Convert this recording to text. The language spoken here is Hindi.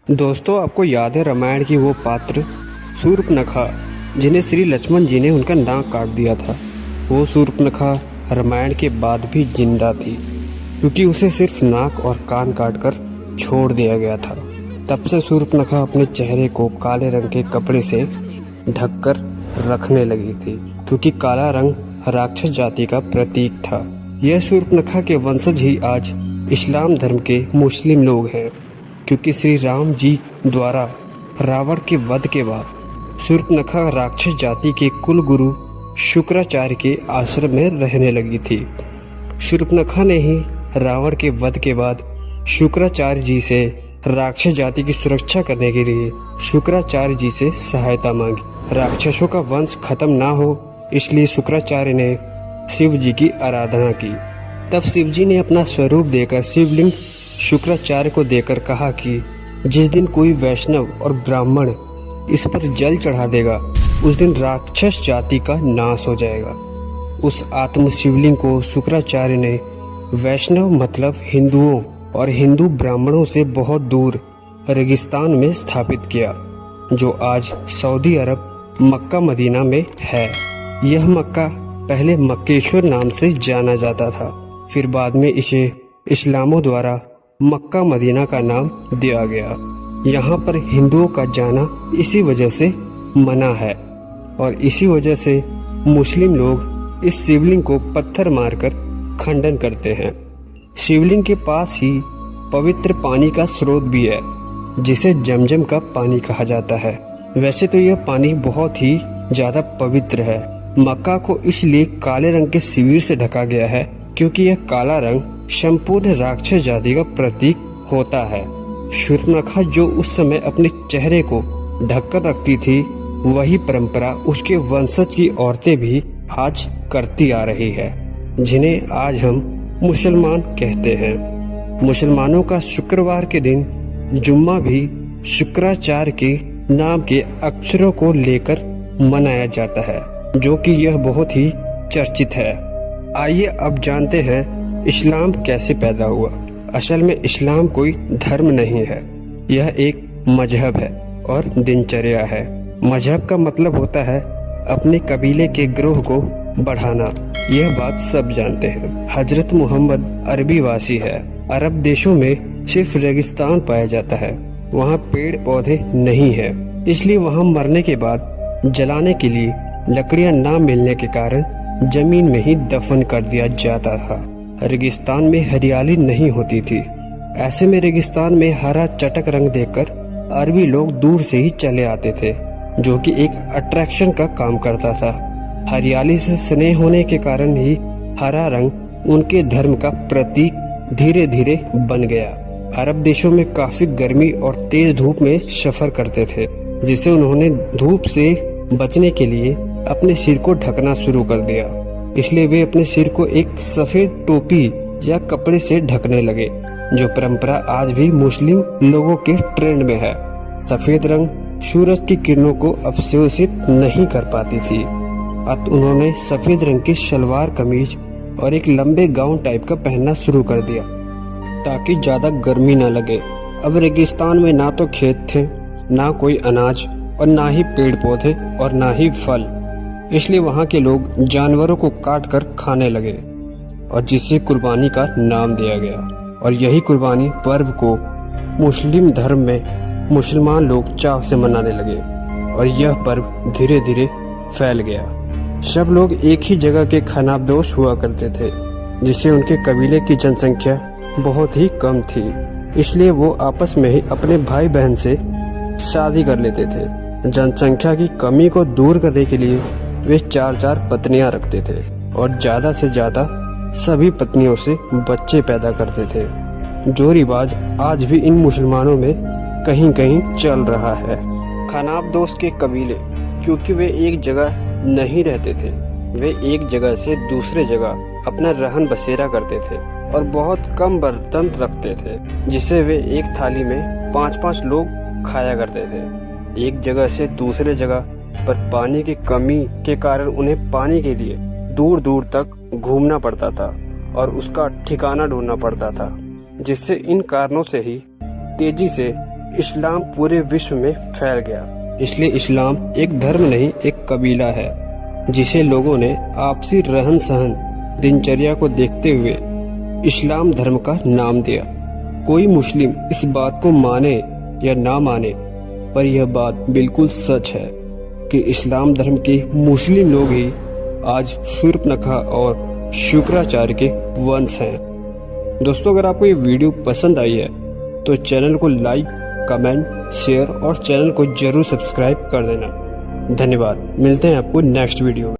दोस्तों, आपको याद है रामायण की वो पात्र शूर्पणखा जिन्हें श्री लक्ष्मण जी ने उनका नाक काट दिया था। वो शूर्पणखा रामायण के बाद भी जिंदा थी क्योंकि उसे सिर्फ नाक और कान काटकर छोड़ दिया गया था। तब से शूर्पणखा अपने चेहरे को काले रंग के कपड़े से ढककर रखने लगी थी क्योंकि काला रंग राक्षस जाति का प्रतीक था। यह शूर्पणखा के वंशज ही आज इस्लाम धर्म के मुस्लिम लोग हैं क्योंकि श्री राम जी द्वारा रावण के वध के बाद शूर्पणखा राक्षस जाति के कुल गुरु शुक्राचार्य के आश्रम में रहने लगी थी। शूर्पणखा ने ही रावण के वध के बाद शुक्राचार्य जी से राक्षस जाति की सुरक्षा करने के लिए शुक्राचार्य जी से सहायता मांगी। राक्षसों का वंश खत्म ना हो इसलिए शुक्राचार्य ने शिव जी की आराधना की। तब शिव जी ने अपना स्वरूप देकर शिवलिंग शुक्राचार्य को देकर कहा कि जिस दिन कोई वैष्णव और ब्राह्मण इस पर जल चढ़ा देगा उस दिन राक्षस जाति का नाश हो जाएगा। उस आत्म शिवलिंग को शुक्राचार्य ने वैष्णव मतलब हिंदुओं और हिंदू ब्राह्मणों से बहुत दूर रेगिस्तान में स्थापित किया, जो आज सऊदी अरब मक्का मदीना में है। यह मक्का पहले मक्केश्वर नाम से जाना जाता था, फिर बाद में इसे इस्लामों द्वारा मक्का मदीना का नाम दिया गया। यहाँ पर हिंदुओं का जाना इसी वजह से मना है और इसी वजह से मुस्लिम लोग इस शिवलिंग को पत्थर मारकर खंडन करते हैं। शिवलिंग के पास ही पवित्र पानी का स्रोत भी है जिसे जमजम का पानी कहा जाता है। वैसे तो यह पानी बहुत ही ज्यादा पवित्र है। मक्का को इसलिए काले रंग के शिविर से ढका गया है क्योंकि यह काला रंग संपूर्ण राक्षस जाति का प्रतीक होता है। शूर्पणखा जो उस समय अपने चेहरे को ढककर रखती थी, वही परंपरा उसके वंशज की औरतें भी आज करती आ रही है, जिन्हें आज हम मुसलमान कहते हैं। मुसलमानों का शुक्रवार के दिन जुम्मा भी शुक्राचार्य के नाम के अक्षरों को लेकर मनाया जाता है, जो कि यह बहुत ही चर्चित है। आइए अब जानते हैं इस्लाम कैसे पैदा हुआ। असल में इस्लाम कोई धर्म नहीं है, यह एक मजहब है और दिनचर्या है। मजहब का मतलब होता है अपने कबीले के ग्रोह को बढ़ाना। यह बात सब जानते हैं। हजरत मोहम्मद अरबी वासी है। अरब देशों में सिर्फ रेगिस्तान पाया जाता है, वहाँ पेड़ पौधे नहीं है, इसलिए वहाँ मरने के बाद जलाने के लिए लकड़ियाँ ना मिलने के कारण जमीन में ही दफन कर दिया जाता था। रेगिस्तान में हरियाली नहीं होती थी। ऐसे में रेगिस्तान में हरा चटक रंग देखकर अरबी लोग दूर से ही चले आते थे, जो कि एक अट्रैक्शन का काम करता था। हरियाली से स्नेह होने के कारण ही हरा रंग उनके धर्म का प्रतीक धीरे धीरे बन गया। अरब देशों में काफी गर्मी और तेज धूप में सफर करते थे, जिससे उन्होंने धूप से बचने के लिए अपने सिर को ढकना शुरू कर दिया। इसलिए वे अपने सिर को एक सफेद टोपी या कपड़े से ढकने लगे, जो परंपरा आज भी मुस्लिम लोगों के ट्रेंड में है। सफेद रंग सूरज की किरणों को अवशोषित नहीं कर पाती थी, अतः उन्होंने सफेद रंग की सलवार कमीज और एक लंबे गाउन टाइप का पहनना शुरू कर दिया ताकि ज्यादा गर्मी न लगे। अब रेगिस्तान में ना तो खेत थे, ना कोई अनाज और ना ही पेड़ पौधे और ना ही फल, इसलिए वहाँ के लोग जानवरों को काट कर खाने लगे और जिससे कुर्बानी का नाम दिया गया। और यही कुर्बानी पर्व को मुस्लिम धर्म में मुसलमान लोग चाव से मनाने लगे और यह पर्व धीरे धीरे फैल गया। सब लोग एक ही जगह के खानाबदोश हुआ करते थे, जिससे उनके कबीले की जनसंख्या बहुत ही कम थी, इसलिए वो आपस में ही अपने भाई बहन से शादी कर लेते थे। जनसंख्या की कमी को दूर करने के लिए वे 4-4 पत्नियां रखते थे और ज्यादा से ज्यादा सभी पत्नियों से बच्चे पैदा करते थे, जो रिवाज आज भी इन मुसलमानों में कहीं कहीं चल रहा है। खानाबदोश के कबीले क्योंकि वे एक जगह नहीं रहते थे, वे एक जगह से दूसरे जगह अपना रहन बसेरा करते थे और बहुत कम बर्तन रखते थे, जिसे वे एक थाली में 5-5 लोग खाया करते थे। एक जगह से दूसरे जगह पर पानी की कमी के कारण उन्हें पानी के लिए दूर दूर तक घूमना पड़ता था और उसका ठिकाना ढूंढना पड़ता था, जिससे इन कारणों से ही तेजी से इस्लाम पूरे विश्व में फैल गया। इसलिए इस्लाम एक धर्म नहीं, एक कबीला है जिसे लोगों ने आपसी रहन सहन, दिनचर्या को देखते हुए इस्लाम धर्म का नाम दिया। कोई मुस्लिम इस बात को माने या ना माने, पर यह बात बिल्कुल सच है कि इस्लाम धर्म के मुस्लिम लोग ही आज शूर्पनखा और शुक्राचार्य के वंश हैं। दोस्तों, अगर आपको ये वीडियो पसंद आई है तो चैनल को लाइक, कमेंट, शेयर और चैनल को जरूर सब्सक्राइब कर देना। धन्यवाद। मिलते हैं आपको नेक्स्ट वीडियो में।